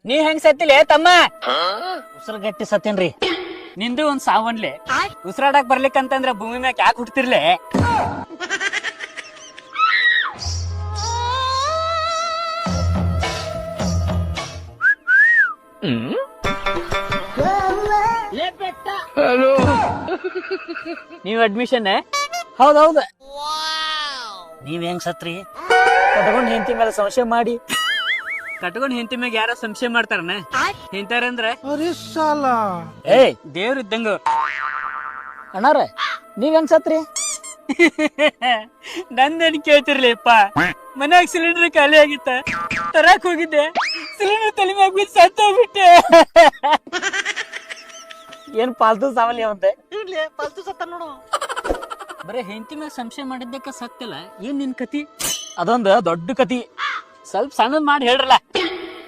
ನೀ ಹೆಂಗ್ ಸತ್ತಿಲೆ ತಮ್ಮ? ಉಸಿರು ಗಟ್ಟಿ ಸತ್ತೇನ್ರಿ. ನಿಂದು ಒಂದ್ ಸಾವನ್ಲೆ. ಉಸಿರಾಡಕ್ ಬರ್ಲಿಕ್ಕಂತಂದ್ರ ಭೂಮಿ ಮ್ಯಾಕ್ ಯಾಕೆ ಹುಡ್ತಿರ್ಲೆ? ನೀವ್ ಅಡ್ಮಿಷನ್? ಹೌದೌದ. ನೀವ್ ಹೆಂಗ್ ಸತ್ರಿ? ಕಟ್ಕೊಂಡ್ ಹೆಂಡತಿ ಮೇಲೆ ಸಂಶಯ ಮಾಡಿ. ಕಟ್ಕೊಂಡ್ ಹೆಂಡತಿ ಮ್ಯಾಗ ಯಾರ ಸಂಶಯ ಮಾಡ್ತಾರನ? ಇಂತಾರಂದ್ರ ದೇವ್ರ ಇದ್ದಂಗ. ಅಣ್ಣಾರ ನೀವ್ ಹೆಂಗ್ ಸತ್ರಿ? ನಂದೇನ್ ಕೇಳ್ತಿರ್ಲಿಪ್ಪ. ಮನ್ಯಾಗ ಸಿಲಿಂಡರ್ ಖಾಲಿ ಆಗಿತ್ತ, ತರಾಕ್ ಹೋಗಿದ್ದೆ, ಸಿಲಿಂಡರ್ ತಲೆ ಮ್ಯಾಗ ಬಿದ್ದು ಸತ್ತೋಗ್ಬಿಟ್ಟೆ. ಏನ್ ಪಾಲ್ತು ಸಾವಲಿ ಅವಂತೆ? ಪಾಲ್ತು ಸತ್ತ ನೋಡು. ಬರೇ ಹೆಂಡತಿ ಮ್ಯಾಗ ಸಂಶಯ ಮಾಡಿದ್ದಕ್ಕ ಸತ್ತಿಲ್ಲ. ಏನ್ ನಿನ್ ಕತಿ? ಅದೊಂದು ದೊಡ್ಡ ಕತಿ. ಸ್ವಲ್ಪ ಸಣ್ಣದ್ ಮಾಡಿ ಹೇಳ್ರಲ್ಲ.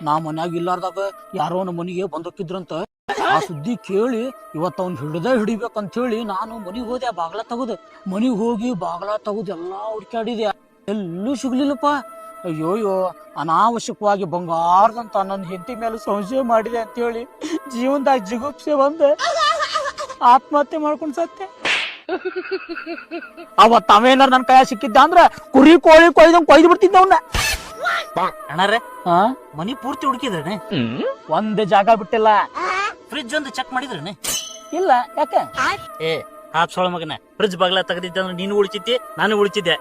ನಾ ಮನ್ಯಾಗ ಇಲ್ಲಾರ್ದಾಗ ಯಾರೋ ನಮ್ಮ ಮನಿಗೆ ಬಂದೋಕಿದ್ರಂತ. ಆ ಸುದ್ದಿ ಕೇಳಿ ಇವತ್ತು ಅವ್ನ್ ಹಿಡಿಬೇಕಂತ ಹೇಳಿ ನಾನು ಮನಿಗ್ ಹೋದೆ. ಬಾಗ್ಲ ತಗದು ಮನಿಗ್ ಹೋಗಿ ಬಾಗ್ಲ ತಗದು ಎಲ್ಲಾ ಹುಡ್ಕಾಡಿದೆ, ಎಲ್ಲೂ ಸಿಗ್ಲಿಲ್ಲಪ್ಪ. ಅಯ್ಯೋಯ್ಯೋ, ಅನಾವಶ್ಯಕವಾಗಿ ಬಂಗಾರದಂತ ನನ್ನ ಹೆಂಡತಿ ಮೇಲೆ ಸಂಶಯ ಮಾಡಿದೆ ಅಂತ ಹೇಳಿ ಜೀವನದಾಗ ಜಿಗುಪ್ಸೆ ಬಂದೆ ಆತ್ಮಹತ್ಯೆ ಮಾಡ್ಕೊಂಡ್ ಸತ್ತೆ. ಅವತ್ ಅವೇನಾರ ನನ್ ಕೈ ಸಿಕ್ಕಿದ್ದ ಅಂದ್ರ ಕುರಿ ಕೋಳಿ ಕೊಯ್ದು ಬಿಡ್ತಿದ್ದ ಅವನ್ನ. ಅಣ್ಣಾರೆ ಮನಿ ಪೂರ್ತಿ ಹುಡುಕಿದ್ರೇನೆ? ಒಂದ್ ಜಾಗ ಬಿಟ್ಟಿಲ್ಲ. ಫ್ರಿಜ್ ಒಂದು ಚೆಕ್ ಮಾಡಿದ್ರೇನೆ? ಇಲ್ಲ. ಯಾಕೆ? ಹಾಪ್ಸೋಳ ಮಗನ, ಫ್ರಿಜ್ ಬಾಗ್ಲ ತೆಗದಿದ್ದ ನೀನು ಉಳಿತಿದ್ದೆ, ನಾನು ಉಳಿತಿದ್ದೆ.